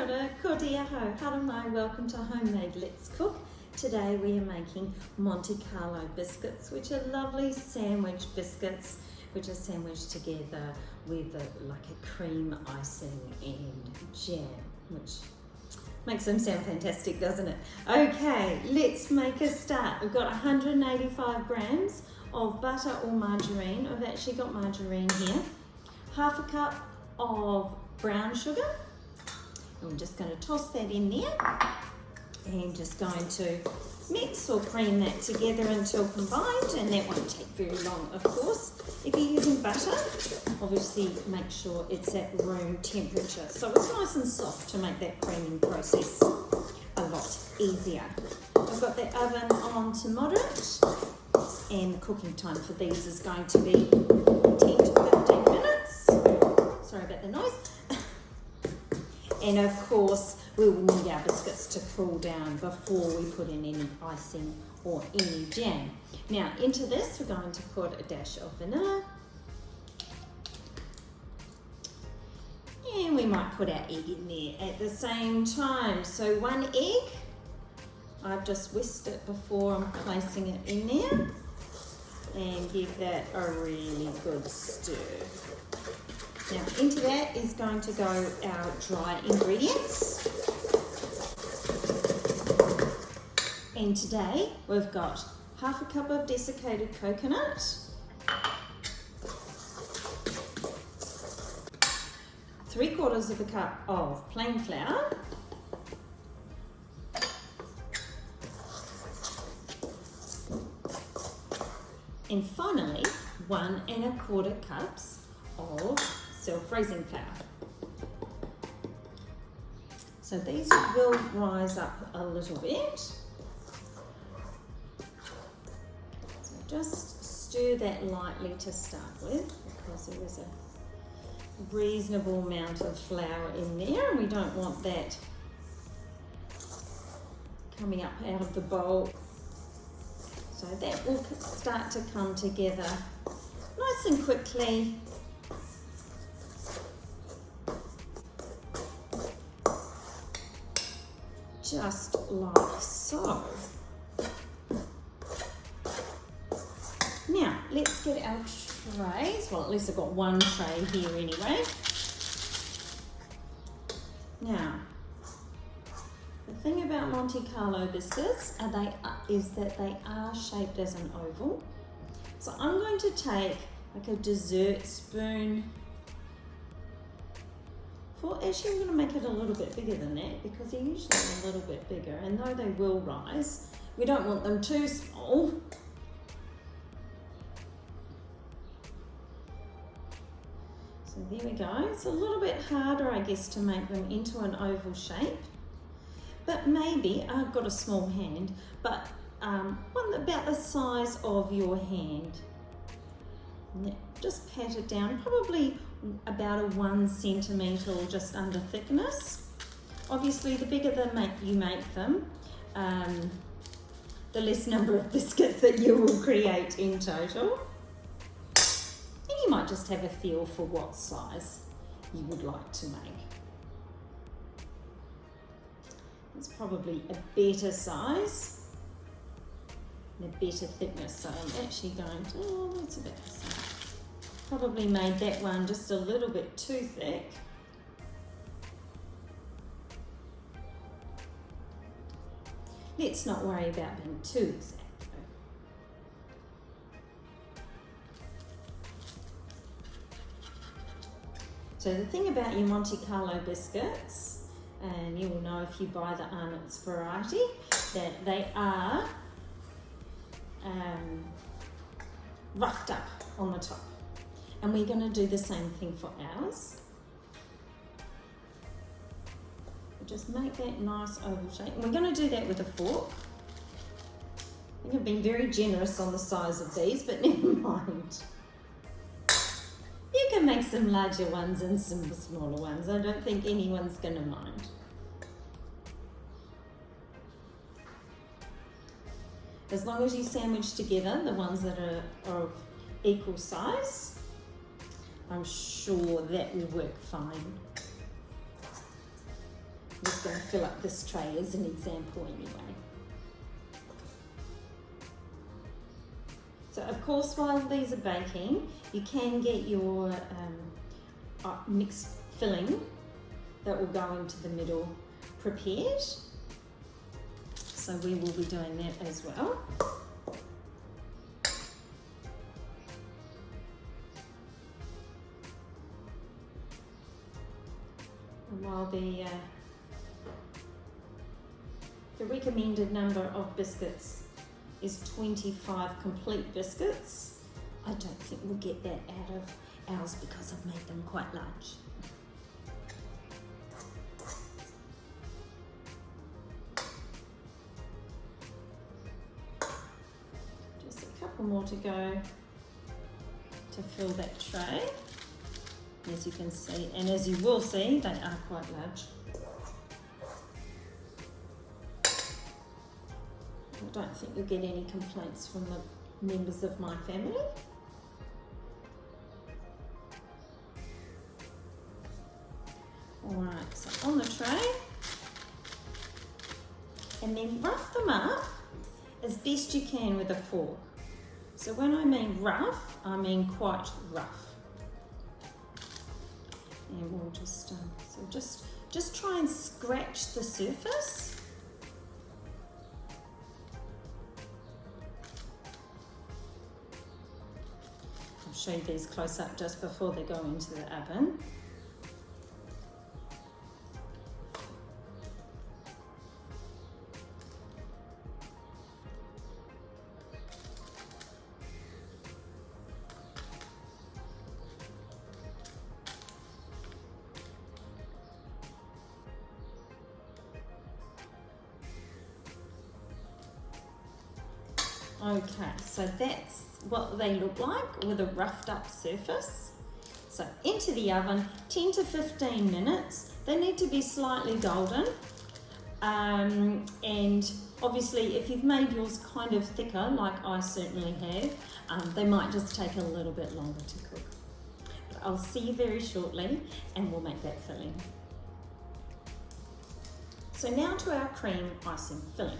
Kia ora, ko te aho, hara mai, welcome to Homemade Let's Cook. Today we are making Monte Carlo biscuits, which are lovely sandwich biscuits, which are sandwiched together with like a cream icing and jam, which makes them sound fantastic, doesn't it? Okay, let's make a start. We've got 185 grams of butter or margarine. I've actually got margarine here. Half a cup of brown sugar. And we're just going to toss that in there and just going to mix or cream that together until combined, and that won't take very long, of course. If you're using butter, obviously make sure it's at room temperature so it's nice and soft to make that creaming process a lot easier. I've got the oven on to moderate, and the cooking time for these is going to be 10 to 15 minutes. Sorry about the noise. And of course, we will need our biscuits to cool down before we put in any icing or any jam. Now, into this, we're going to put a dash of vanilla. And we might put our egg in there at the same time. So 1 egg, I've just whisked it before I'm placing it in there. And give that a really good stir. Now, into that is going to go our dry ingredients. And today we've got half a cup of desiccated coconut, 3/4 cup of plain flour, and finally 1 1/4 cups of self-raising flour. So these will rise up a little bit. So just stir that lightly to start with, because there is a reasonable amount of flour in there, and we don't want that coming up out of the bowl. So that will start to come together nice and quickly. Just like so. Now, let's get our trays. Well, at least I've got one tray here anyway. Now, the thing about Monte Carlo biscuits is that they are shaped as an oval. So I'm going to take like a dessert spoon. Actually, I'm going to make it a little bit bigger than that, because they're usually a little bit bigger, and though they will rise, we don't want them too small. So there we go. It's a little bit harder, I guess, to make them into an oval shape, but maybe I've got a small hand, but one about the size of your hand. Now, just pat it down, probably about a 1 centimetre or just under thickness. Obviously, the bigger you make them, the less number of biscuits that you will create in total. And you might just have a feel for what size you would like to make. It's probably a better size and a better thickness, so I'm actually going to, oh, that's about the same. Probably made that one just a little bit too thick. Let's not worry about being too exact though. So the thing about your Monte Carlo biscuits, and you will know if you buy the Arnott's variety, that they are roughed up on the top. And we're going to do the same thing for ours. Just make that nice oval shape. And we're going to do that with a fork. I think I've been very generous on the size of these, but never mind. You can make some larger ones and some smaller ones. I don't think anyone's going to mind. As long as you sandwich together the ones that are of equal size, I'm sure that will work fine. I'm just going to fill up this tray as an example anyway. So of course, while these are baking, you can get your mixed filling that will go into the middle prepared. So we will be doing that as well. And while the recommended number of biscuits is 25 complete biscuits, I don't think we'll get that out of ours because I've made them quite large. Just a couple more to go to fill that tray. As you can see, and as you will see, they are quite large. I don't think you'll get any complaints from the members of my family. Alright, so on the tray, and then rough them up as best you can with a fork. So when I mean rough, I mean quite rough. And we'll just, just try and scratch the surface. I'll show you these close up just before they go into the oven. Okay, so that's what they look like with a roughed up surface. So into the oven, 10 to 15 minutes. They need to be slightly golden. And obviously if you've made yours kind of thicker, like I certainly have, they might just take a little bit longer to cook. But I'll see you very shortly and we'll make that filling. So now to our cream icing filling.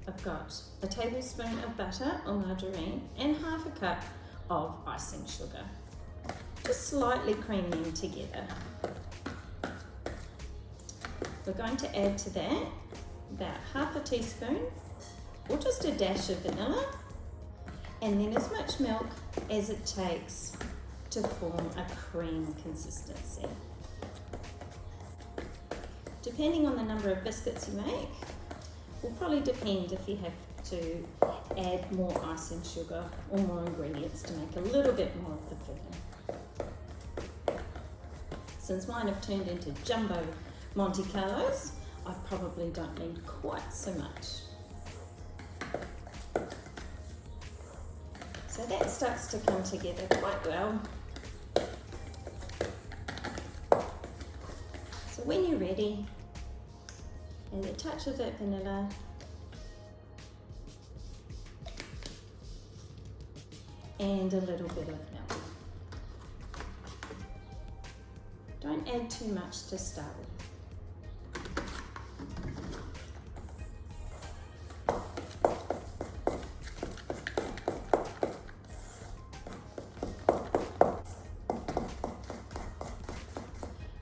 I've got a tablespoon of butter or margarine and half a cup of icing sugar. Just slightly cream them together. We're going to add to that about half a teaspoon or just a dash of vanilla, and then as much milk as it takes to form a cream consistency. Depending on the number of biscuits you make, will probably depend if you have to add more icing sugar or more ingredients to make a little bit more of the filling. Since mine have turned into jumbo Monte Carlos, I probably don't need quite so much. So that starts to come together quite well. So when you're ready, and a touch of that vanilla, and a little bit of milk. Don't add too much to start with.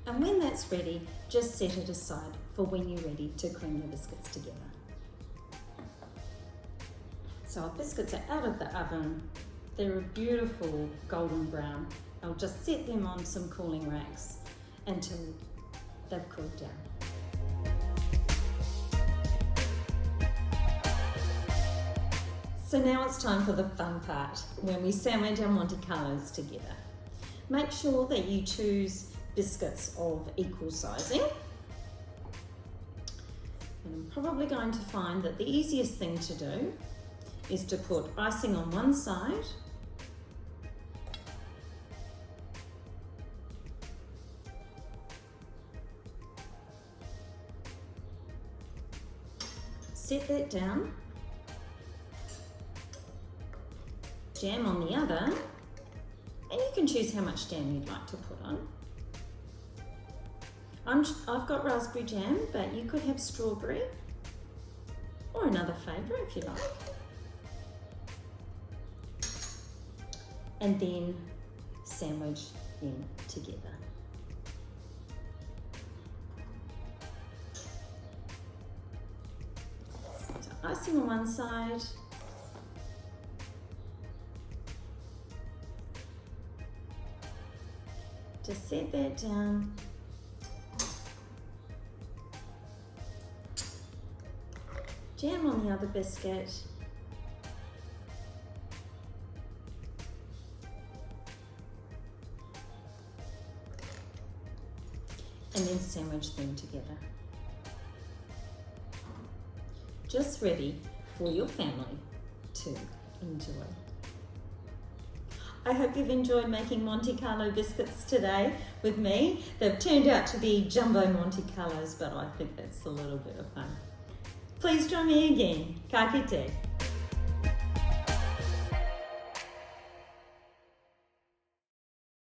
And when that's ready, just set it aside for when you're ready to cream the biscuits together. So our biscuits are out of the oven. They're a beautiful golden brown. I'll just set them on some cooling racks until they've cooled down. So now it's time for the fun part, when we sandwich our Monte Carlos together. Make sure that you choose biscuits of equal sizing. And I'm probably going to find that the easiest thing to do is to put icing on one side set that down, jam on the other, and you can choose how much jam you'd like to put on. I've got raspberry jam, but you could have strawberry or another flavour if you like. And then sandwich them together. So icing on one side. Just set that down. Jam on the other biscuit. And then sandwich them together. Just ready for your family to enjoy. I hope you've enjoyed making Monte Carlo biscuits today with me. They've turned out to be jumbo Monte Carlos, but I think that's a little bit of fun. Please join me again. Ka kite.